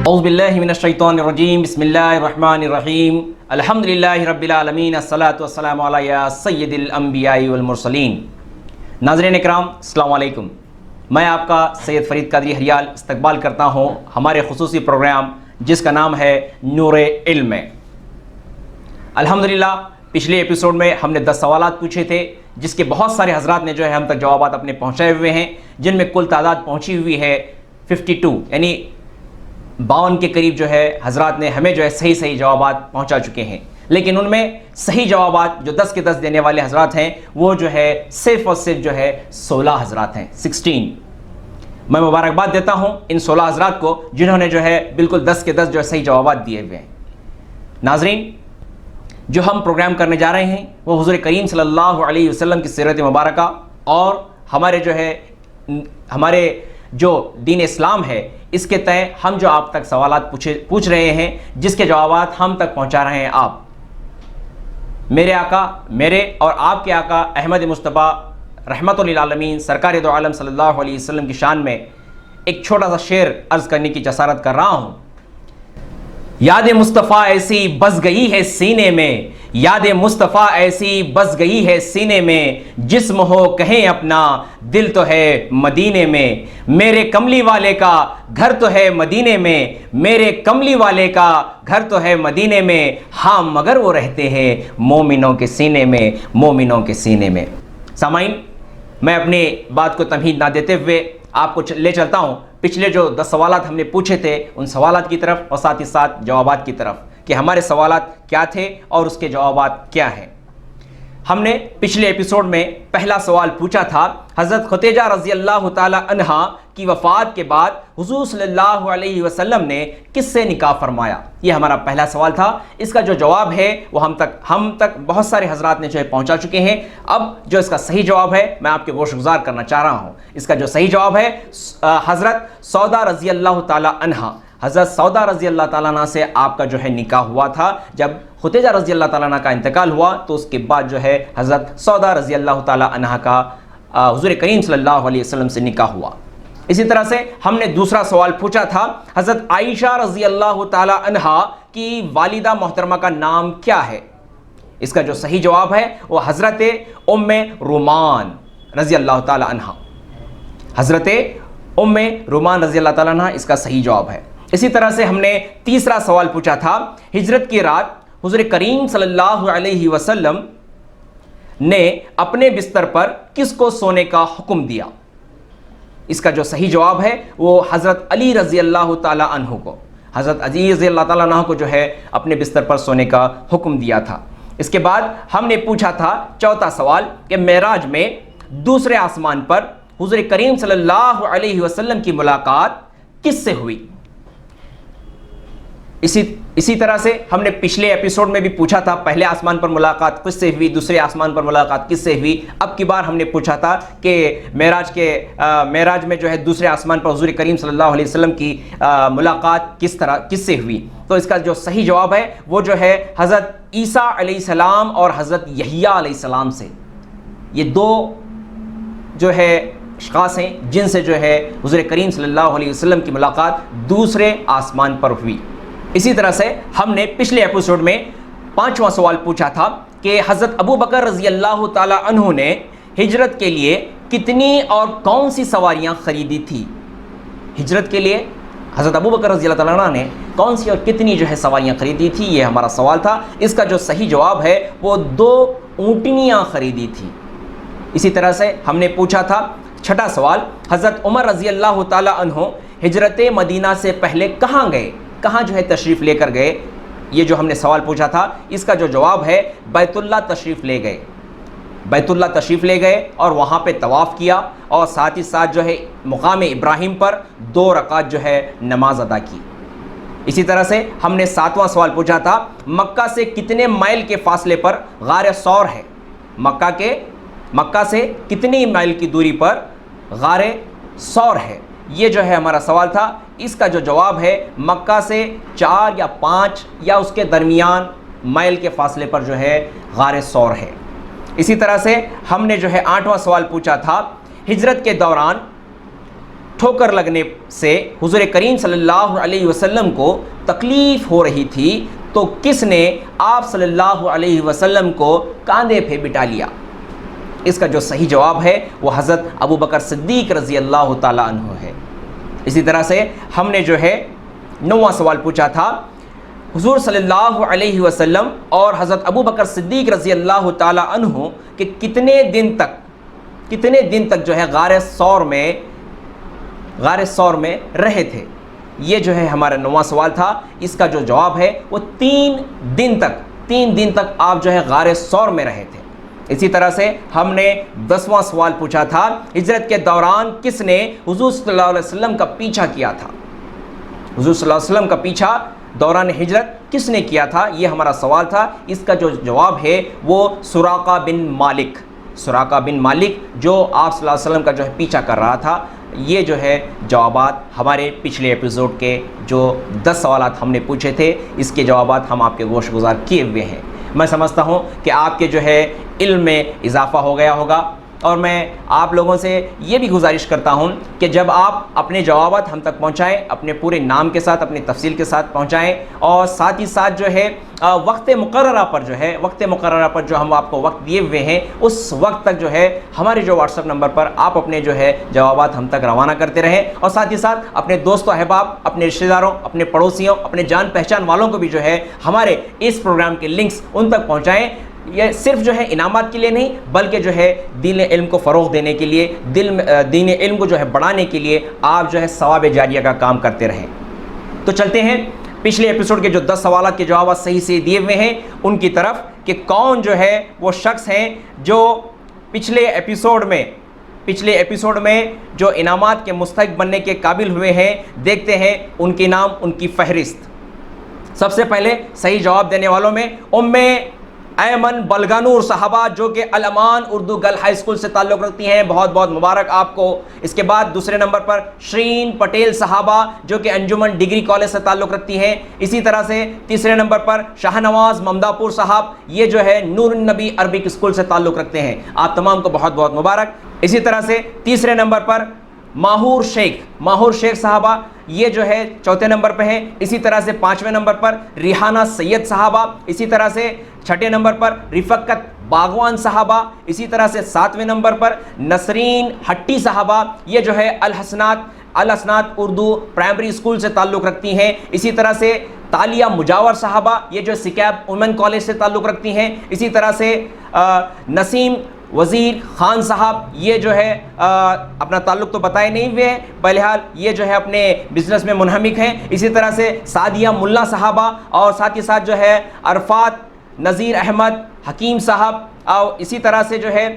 اعوذ باللہ من الشیطان الرجیم بسم اللہ الرحمن الرحیم الحمدللہ رب العالمین الصلاۃ والسلام علی سید الانبیاء والمرسلین۔ ناظرین اکرام السلام علیکم، میں آپ کا سید فرید قادری ہریال استقبال کرتا ہوں ہمارے خصوصی پروگرام جس کا نام ہے نور علم میں۔ الحمدللہ پچھلے ایپیسوڈ میں ہم نے 10 سوالات پوچھے تھے جس کے بہت سارے حضرات نے جو ہے ہم تک جوابات اپنے پہنچائے ہوئے ہیں، جن میں کل تعداد پہنچی ہوئی ہے 52، یعنی 52 کے قریب جو ہے حضرات نے ہمیں جو ہے صحیح جوابات پہنچا چکے ہیں۔ لیکن ان میں صحیح جوابات جو 10 کے 10 دینے والے حضرات ہیں وہ جو ہے صرف اور صرف جو ہے 16 حضرات ہیں، 16۔ میں مبارکباد دیتا ہوں ان 16 حضرات کو جنہوں نے جو ہے بالکل 10 کے 10 جو ہے صحیح جوابات دیے ہوئے ہیں۔ ناظرین، جو ہم پروگرام کرنے جا رہے ہیں وہ حضور کریم صلی اللہ علیہ وسلم کی سیرت مبارکہ اور ہمارے جو دین اسلام ہے اس کے تئیں ہم جو آپ تک سوالات پوچھ رہے ہیں، جس کے جوابات ہم تک پہنچا رہے ہیں آپ۔ میرے آقا، میرے اور آپ کے آقا احمد مصطفیٰ رحمت للعالمین سرکار دو عالم صلی اللہ علیہ وسلم کی شان میں ایک چھوٹا سا شعر عرض کرنے کی جسارت کر رہا ہوں۔ یاد مصطفیٰ ایسی بس گئی ہے سینے میں، یاد مصطفیٰ ایسی بس گئی ہے سینے میں، جسم ہو کہیں اپنا دل تو ہے مدینے میں، میرے کملی والے کا گھر تو ہے مدینے میں، میرے کملی والے کا گھر تو ہے مدینے میں، ہاں مگر وہ رہتے ہیں مومنوں کے سینے میں، مومنوں کے سینے میں۔ سامعین، میں اپنی بات کو تمہید نہ دیتے ہوئے آپ کو لے چلتا ہوں پچھلے جو 10 سوالات ہم نے پوچھے تھے ان سوالات کی طرف اور ساتھ ہی ساتھ جوابات کی طرف کہ ہمارے سوالات کیا تھے اور اس کے جوابات کیا ہیں۔ ہم نے پچھلے ایپیسوڈ میں پہلا سوال پوچھا تھا حضرت خدیجہ رضی اللہ تعالی عنہا کی وفات کے بعد حضور صلی اللہ علیہ وسلم نے کس سے نکاح فرمایا؟ یہ ہمارا پہلا سوال تھا۔ اس کا جو جواب ہے وہ ہم تک بہت سارے حضرات نے جو ہے پہنچا چکے ہیں۔ اب جو اس کا صحیح جواب ہے میں آپ کے گوش گزار کرنا چاہ رہا ہوں۔ اس کا جو صحیح جواب ہے حضرت سودا رضی اللہ تعالی عنہا، حضرت سودا رضی اللہ تعالیٰ عنہ سے آپ کا جو ہے نکاح ہوا تھا۔ جب خدیجہ رضی اللہ تعالیٰ عنہ کا انتقال ہوا تو اس کے بعد جو ہے حضرت سودا رضی اللہ تعالیٰ عنہ کا حضور کریم صلی اللہ علیہ وسلم سے نکاح ہوا۔ اسی طرح سے ہم نے دوسرا سوال پوچھا تھا حضرت عائشہ رضی اللہ تعالیٰ عنہ کی والدہ محترمہ کا نام کیا ہے؟ اس کا جو صحیح جواب ہے وہ حضرت ام رومان رضی اللہ تعالیٰ عنہ، حضرت ام رومان رضی اللہ تعالیٰ عنہ اس کا صحیح جواب ہے۔ اسی طرح سے ہم نے تیسرا سوال پوچھا تھا ہجرت کی رات حضور کریم صلی اللہ علیہ وسلم نے اپنے بستر پر کس کو سونے کا حکم دیا؟ اس کا جو صحیح جواب ہے وہ حضرت علی رضی اللہ تعالیٰ عنہ کو، حضرت علی رضی اللہ تعالیٰ عنہ کو جو ہے اپنے بستر پر سونے کا حکم دیا تھا۔ اس کے بعد ہم نے پوچھا تھا چوتھا سوال کہ معراج میں دوسرے آسمان پر حضور کریم صلی اللہ علیہ وسلم کی ملاقات کس سے ہوئی؟ اسی طرح سے ہم نے پچھلے ایپیسوڈ میں بھی پوچھا تھا پہلے آسمان پر ملاقات کس سے ہوئی، دوسرے آسمان پر ملاقات کس سے ہوئی۔ اب کی بار ہم نے پوچھا تھا کہ معراج میں جو ہے دوسرے آسمان پر حضور کریم صلی اللہ علیہ وسلم کی ملاقات کس سے ہوئی؟ تو اس کا جو صحیح جواب ہے وہ جو ہے حضرت عیسیٰ علیہ السلام اور حضرت یحییٰ علیہ السلام سے۔ یہ دو جو ہے اشخاص ہیں جن سے جو ہے حضور کریم صلی اللہ علیہ وسلم کی ملاقات دوسرے آسمان پر ہوئی۔ اسی طرح سے ہم نے پچھلے ایپیسوڈ میں 5واں سوال پوچھا تھا کہ حضرت ابو بکر رضی اللہ تعالی عنہ نے ہجرت کے لیے کتنی اور کون سی سواریاں خریدی تھی؟ ہجرت کے لیے حضرت ابو بکر رضی اللہ تعالیٰ عنہ نے کون سی اور کتنی جو ہے سواریاں خریدی تھی، یہ ہمارا سوال تھا۔ اس کا جو صحیح جواب ہے وہ 2 اونٹنیاں خریدی تھی۔ اسی طرح سے ہم نے پوچھا تھا چھٹا سوال حضرت عمر رضی اللہ تعالی عنہ ہجرت مدینہ سے پہلے کہاں گئے، کہاں جو ہے تشریف لے کر گئے؟ یہ جو ہم نے سوال پوچھا تھا اس کا جو جواب ہے بیت اللہ تشریف لے گئے، بیت اللہ تشریف لے گئے اور وہاں پہ طواف کیا اور ساتھ ہی ساتھ جو ہے مقام ابراہیم پر 2 رکعت جو ہے نماز ادا کی۔ اسی طرح سے ہم نے 7واں سوال پوچھا تھا مکہ سے کتنے میل کے فاصلے پر غار ثور ہے؟ مکہ سے کتنی میل کی دوری پر غار ثور ہے؟ یہ جو ہے ہمارا سوال تھا۔ اس کا جو جواب ہے مکہ سے 4 یا 5 یا اس کے درمیان میل کے فاصلے پر جو ہے غار ثور ہے۔ اسی طرح سے ہم نے جو ہے 8واں سوال پوچھا تھا ہجرت کے دوران ٹھوکر لگنے سے حضور کریم صلی اللہ علیہ وسلم کو تکلیف ہو رہی تھی تو کس نے آپ صلی اللہ علیہ وسلم کو کاندھے پہ بٹھا لیا؟ اس کا جو صحیح جواب ہے وہ حضرت ابو بکر صدیق رضی اللہ تعالیٰ عنہ ہے۔ اسی طرح سے ہم نے جو ہے 9واں سوال پوچھا تھا، حضور صلی اللہ علیہ وسلم اور حضرت ابو بکر صدیق رضی اللہ تعالیٰ عنہ کہ کتنے دن تک جو ہے غار ثور میں رہے تھے؟ یہ جو ہے ہمارا 9واں سوال تھا۔ اس کا جو جواب ہے وہ 3 دن تک آپ جو ہے غار ثور میں رہے تھے۔ اسی طرح سے ہم نے 10واں سوال پوچھا تھا، ہجرت کے دوران کس نے حضور صلی اللہ علیہ وسلم کا پیچھا کیا تھا؟ حضور صلی اللہ علیہ وسلم کا پیچھا دوران ہجرت کس نے کیا تھا؟ یہ ہمارا سوال تھا۔ اس کا جو جواب ہے وہ سراقہ بن مالک جو آپ صلی اللہ علیہ وسلم کا جو ہے پیچھا کر رہا تھا۔ یہ جو ہے جوابات ہمارے پچھلے ایپیسوڈ کے جو 10 سوالات ہم نے پوچھے تھے، اس کے جوابات ہم آپ کے گوش گزار کیے ہوئے ہیں۔ میں سمجھتا ہوں کہ آپ کے جو ہے علم میں اضافہ ہو گیا ہوگا، اور میں آپ لوگوں سے یہ بھی گزارش کرتا ہوں کہ جب آپ اپنے جوابات ہم تک پہنچائیں، اپنے پورے نام کے ساتھ، اپنی تفصیل کے ساتھ پہنچائیں، اور ساتھ ہی ساتھ جو ہے وقت مقررہ پر جو ہم آپ کو وقت دیے ہوئے ہیں، اس وقت تک جو ہے ہمارے جو واٹس ایپ نمبر پر آپ اپنے جو ہے جوابات ہم تک روانہ کرتے رہیں، اور ساتھ ہی ساتھ اپنے دوستوں، احباب، اپنے رشتہ داروں، اپنے پڑوسیوں، اپنے جان پہچان والوں کو بھی جو ہے ہمارے اس پروگرام کے لنکس ان تک پہنچائیں۔ یہ صرف جو ہے انعامات کے لیے نہیں، بلکہ جو ہے دین علم کو فروغ دینے کے لیے، دین علم کو جو ہے بڑھانے کے لیے آپ جو ہے ثواب جاریہ کا کام کرتے رہیں۔ تو چلتے ہیں پچھلے ایپیسوڈ کے جو 10 سوالات کے جوابات صحیح سے دیے ہوئے ہیں ان کی طرف، کہ کون جو ہے وہ شخص ہیں جو پچھلے ایپیسوڈ میں جو انعامات کے مستحق بننے کے قابل ہوئے ہیں۔ دیکھتے ہیں ان کے نام، ان کی فہرست۔ سب سے پہلے صحیح جواب دینے والوں میں ایمن بلگانور صاحبہ جو کہ الامان اردو گرل ہائی اسکول سے تعلق رکھتی ہیں، بہت بہت مبارک آپ کو۔ اس کے بعد دوسرے نمبر پر شرین پٹیل صاحبہ جو کہ انجمن ڈگری کالج سے تعلق رکھتی ہیں۔ اسی طرح سے تیسرے نمبر پر شاہ نواز ممداپور صاحب، یہ جو ہے نور النبی عربک اسکول سے تعلق رکھتے ہیں۔ آپ تمام کو بہت بہت مبارک۔ اسی طرح سے تیسرے نمبر پر ماہور شیخ صاحبہ، یہ جو ہے چوتھے نمبر پہ ہیں۔ اسی طرح سے 5ویں نمبر پر ریحانہ سید صاحبہ، اسی طرح سے 6 نمبر پر رفقت باغوان صاحبہ، اسی طرح سے 7ویں نمبر پر نسرین ہٹی صاحبہ، یہ جو ہے الحسنات اردو پرائمری اسکول سے تعلق رکھتی ہیں۔ اسی طرح سے تالیہ مجاور صاحبہ، یہ جو سکیب وومن کالج سے تعلق رکھتی ہیں۔ اسی طرح سے نسیم وزیر خان صاحب، یہ جو ہے اپنا تعلق تو بتائے نہیں ہوئے ہیں، بہرحال یہ جو ہے اپنے بزنس میں منہمک ہیں۔ اسی طرح سے سعدیہ ملا صاحبہ، اور ساتھ ہی ساتھ جو ہے عرفات نذیر احمد حکیم صاحب، اور اسی طرح سے جو ہے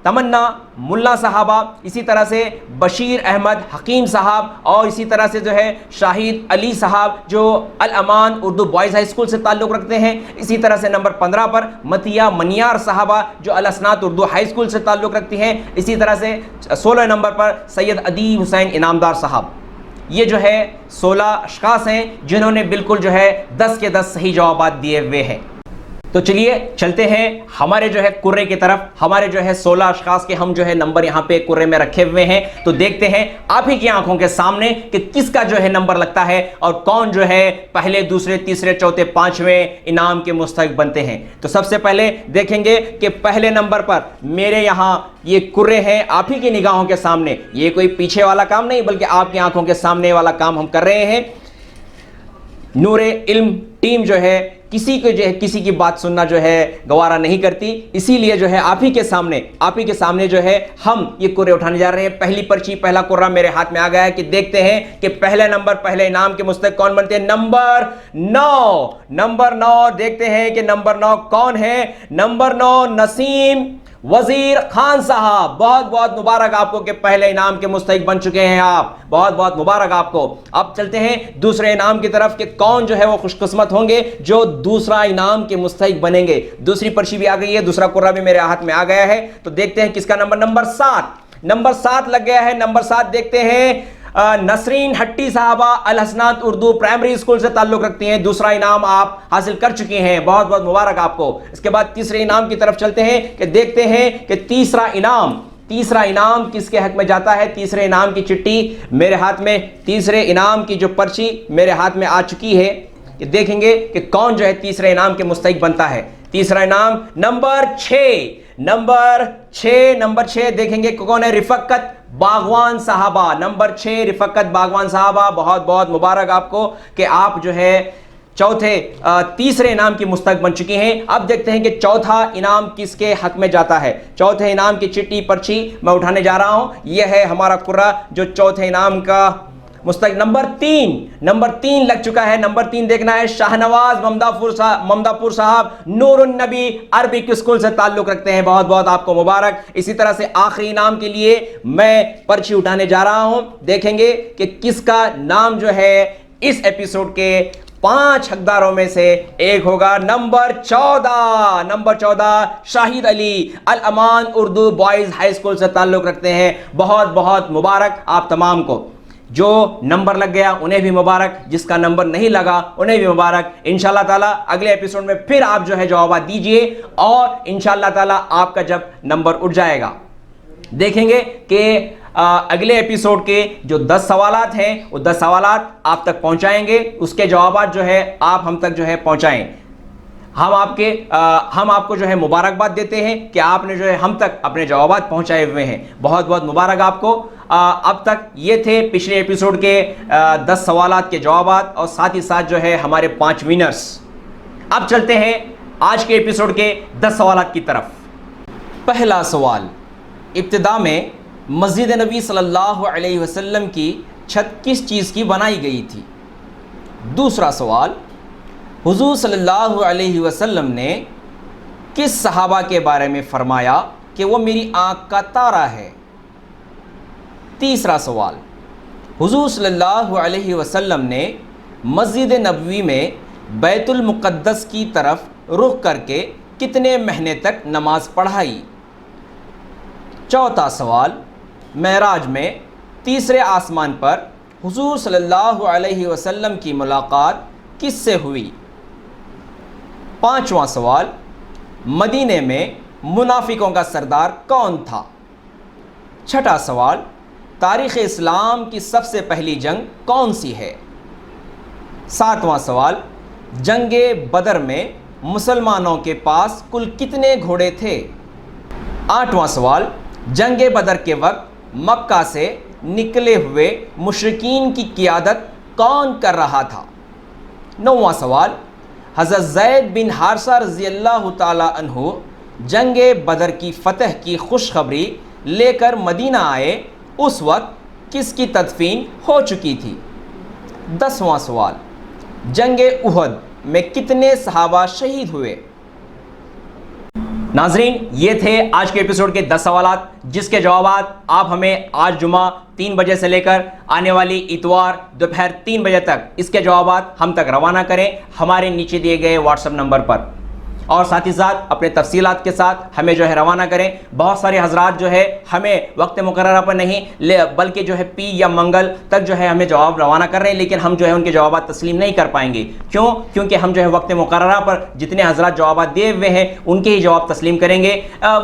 تمنا ملا صاحبہ، اسی طرح سے بشیر احمد حکیم صاحب، اور اسی طرح سے جو ہے شاہد علی صاحب جو الامان اردو بوائز ہائی اسکول سے تعلق رکھتے ہیں۔ اسی طرح سے نمبر 15 پر متیہ منیار صاحبہ جو الحسنات اردو ہائی اسکول سے تعلق رکھتی ہیں۔ اسی طرح سے 16 نمبر پر سید ادیب حسین انعامدار صاحب۔ یہ جو ہے 16 اشخاص ہیں جنہوں نے بالکل جو ہے 10 کے 10 صحیح جوابات دیے ہوئے ہیں۔ تو چلیے چلتے ہیں ہمارے جو ہے کرے کی طرف۔ ہمارے جو ہے 16 اشخاص کے ہم جو ہے نمبر یہاں پہ کرے میں رکھے ہوئے ہیں، تو دیکھتے ہیں آپ ہی کی آنکھوں کے سامنے کہ کس کا جو ہے نمبر لگتا ہے اور کون جو ہے پہلے، دوسرے، تیسرے، چوتھے، 5ویں انعام کے مستحق بنتے ہیں۔ تو سب سے پہلے دیکھیں گے کہ پہلے نمبر پر میرے یہاں یہ کرے ہیں آپ ہی کی نگاہوں کے سامنے، یہ کوئی پیچھے والا کام نہیں بلکہ آپ کی آنکھوں کے سامنے والا کام ہم کر رہے ہیں۔ نور علم ٹیم جو ہے کسی کی بات سننا جو ہے گوارا نہیں کرتی، اسی لیے جو ہے آپ ہی کے سامنے جو ہے ہم یہ کرے اٹھانے جا رہے ہیں۔ پہلی پرچی، پہلا کرہ میرے ہاتھ میں آ گیا ہے کہ دیکھتے ہیں کہ پہلے انعام کے مستحق کون بنتے ہیں۔ نمبر 9 دیکھتے ہیں کہ نمبر 9 کون ہے۔ نمبر 9 نسیم وزیر خان صاحب، بہت بہت مبارک آپ کو کہ پہلے انعام کے مستحق بن چکے ہیں آپ، بہت بہت مبارک آپ کو۔ اب چلتے ہیں دوسرے انعام کی طرف کہ کون جو ہے وہ خوش قسمت ہوں گے جو دوسرا انعام کے مستحق بنیں گے۔ دوسری پرچی بھی آ گئی ہے، دوسرا کرہ بھی میرے ہاتھ میں آ گیا ہے، تو دیکھتے ہیں کس کا نمبر 7 لگ گیا ہے۔ نمبر 7 دیکھتے ہیں نسرین ہٹی صاحبہ الحسنات اردو پرائمری اسکول سے تعلق رکھتی ہیں، دوسرا انعام آپ حاصل کر چکی ہیں، بہت بہت مبارک آپ کو۔ اس کے بعد تیسرے انعام کی طرف چلتے ہیں کہ دیکھتے ہیں کہ تیسرا تیسرا انعام کس کے حق میں جاتا ہے؟ تیسرے انعام کی چٹھی میرے ہاتھ میں، تیسرے انعام کی جو پرچی میرے ہاتھ میں آ چکی ہے، کہ دیکھیں گے کہ کون جو ہے تیسرے انعام کے مستحق بنتا ہے۔ تیسرا انعام نمبر 6 دیکھیں گے کون ہے؟ رفقت باغوان صاحبہ، نمبر 6 رفقت باغوان صاحبہ، بہت بہت مبارک آپ کو کہ آپ جو ہے تیسرے انعام کی مستحق بن چکی ہیں۔ اب دیکھتے ہیں کہ چوتھا انعام کس کے حق میں جاتا ہے۔ چوتھے انعام کی چٹھی پرچی میں اٹھانے جا رہا ہوں، یہ ہے ہمارا قرہ جو چوتھے انعام کا مستحق نمبر 3 لگ چکا ہے۔ نمبر 3 دیکھنا ہے، شاہنواز ممداپور صاحب، نور النبی عربک اسکول سے تعلق رکھتے ہیں، بہت بہت آپ کو مبارک۔ اسی طرح سے آخری انعام کے لیے میں پرچی اٹھانے جا رہا ہوں، دیکھیں گے کہ کس کا نام جو ہے اس ایپیسوڈ کے 5 حقداروں میں سے ایک ہوگا۔ نمبر 14 شاہد علی، الامان اردو بوائز ہائی اسکول سے تعلق رکھتے ہیں، بہت بہت مبارک آپ تمام کو۔ جو نمبر لگ گیا انہیں بھی مبارک، جس کا نمبر نہیں لگا انہیں بھی مبارک۔ انشاءاللہ تعالیٰ اگلے ایپیسوڈ میں پھر آپ جو ہے جوابات دیجئے، اور انشاءاللہ تعالیٰ آپ کا جب نمبر اٹھ جائے گا دیکھیں گے کہ اگلے ایپیسوڈ کے جو 10 سوالات ہیں وہ 10 سوالات آپ تک پہنچائیں گے، اس کے جوابات جو ہے آپ ہم تک جو ہے پہنچائیں۔ ہم آپ کو جو ہے مبارکباد دیتے ہیں کہ آپ نے جو ہے ہم تک اپنے جوابات پہنچائے ہوئے ہیں، بہت بہت مبارک آپ کو۔ اب تک یہ تھے پچھلے ایپیسوڈ کے 10 سوالات کے جوابات، اور ساتھ ہی ساتھ جو ہے ہمارے 5 ونرز۔ اب چلتے ہیں آج کے ایپیسوڈ کے 10 سوالات کی طرف۔ پہلا سوال، ابتدا میں مسجد نبی صلی اللہ علیہ وسلم کی چھت کس چیز کی بنائی گئی تھی؟ دوسرا سوال، حضور صلی اللہ علیہ وسلم نے کس صحابہ کے بارے میں فرمایا کہ وہ میری آنکھ کا تارا ہے؟ تیسرا سوال، حضور صلی اللہ علیہ وسلم نے مسجد نبوی میں بیت المقدس کی طرف رخ کر کے کتنے مہینے تک نماز پڑھائی؟ چوتھا سوال، معراج میں تیسرے آسمان پر حضور صلی اللہ علیہ وسلم کی ملاقات کس سے ہوئی؟ پانچواں سوال، مدینے میں منافقوں کا سردار کون تھا؟ چھٹا سوال، تاریخ اسلام کی سب سے پہلی جنگ کون سی ہے؟ ساتواں سوال، جنگ بدر میں مسلمانوں کے پاس کل کتنے گھوڑے تھے؟ آٹھواں سوال، جنگ بدر کے وقت مکہ سے نکلے ہوئے مشرکین کی قیادت کون کر رہا تھا؟ نواں سوال، حضرت زید بن حارثہ رضی اللہ تعالی عنہ جنگ بدر کی فتح کی خوشخبری لے کر مدینہ آئے، اس وقت کس کی تدفین ہو چکی تھی؟ 10واں سوال، جنگ احد میں کتنے صحابہ شہید ہوئے؟ ناظرین، یہ تھے آج کے ایپیسوڈ کے 10 سوالات، جس کے جوابات آپ ہمیں آج جمعہ 3 بجے سے لے کر آنے والی اتوار دوپہر 3 بجے تک اس کے جوابات ہم تک روانہ کریں ہمارے نیچے دیے گئے واٹس ایپ نمبر پر، اور ساتھ ہی ساتھ اپنے تفصیلات کے ساتھ ہمیں جو ہے روانہ کریں۔ بہت سارے حضرات جو ہے ہمیں وقت مقررہ پر نہیں بلکہ جو ہے پی یا منگل تک جو ہے ہمیں جواب روانہ کر رہے ہیں، لیکن ہم جو ہے ان کے جوابات تسلیم نہیں کر پائیں گے۔ کیونکہ ہم جو ہے وقت مقررہ پر جتنے حضرات جوابات دیے ہوئے ہیں ان کے ہی جواب تسلیم کریں گے۔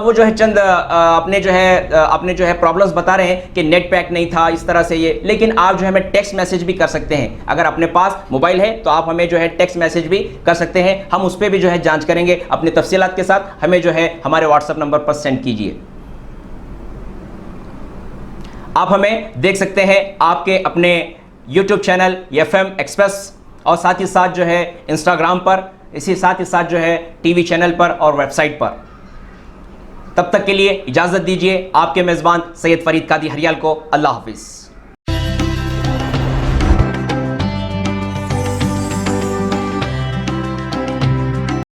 وہ جو ہے چند اپنے جو ہے پرابلمس بتا رہے ہیں کہ نیٹ پیک نہیں تھا اس طرح سے یہ، لیکن آپ جو ہے ہمیں ٹیکسٹ میسج بھی کر سکتے ہیں۔ اگر اپنے پاس موبائل ہے تو آپ ہمیں جو ہے ٹیکسٹ میسج بھی کر سکتے ہیں، ہم اس پہ بھی جو ہے جانچ کریں گے۔ اپنی تفصیلات کے ساتھ ہمیں جو ہے ہمارے واٹس ایپ نمبر پر سینڈ کیجئے۔ آپ ہمیں دیکھ سکتے ہیں آپ کے اپنے یوٹیوب چینل FM ایکسپریس، اور ساتھ ہی ساتھ جو ہے انسٹاگرام پر، اسی ساتھ ہی ساتھ جو ہے ٹی وی چینل پر اور ویب سائٹ پر۔ تب تک کے لیے اجازت دیجیے آپ کے میزبان سید فرید قادری ہریال کو۔ اللہ حافظ۔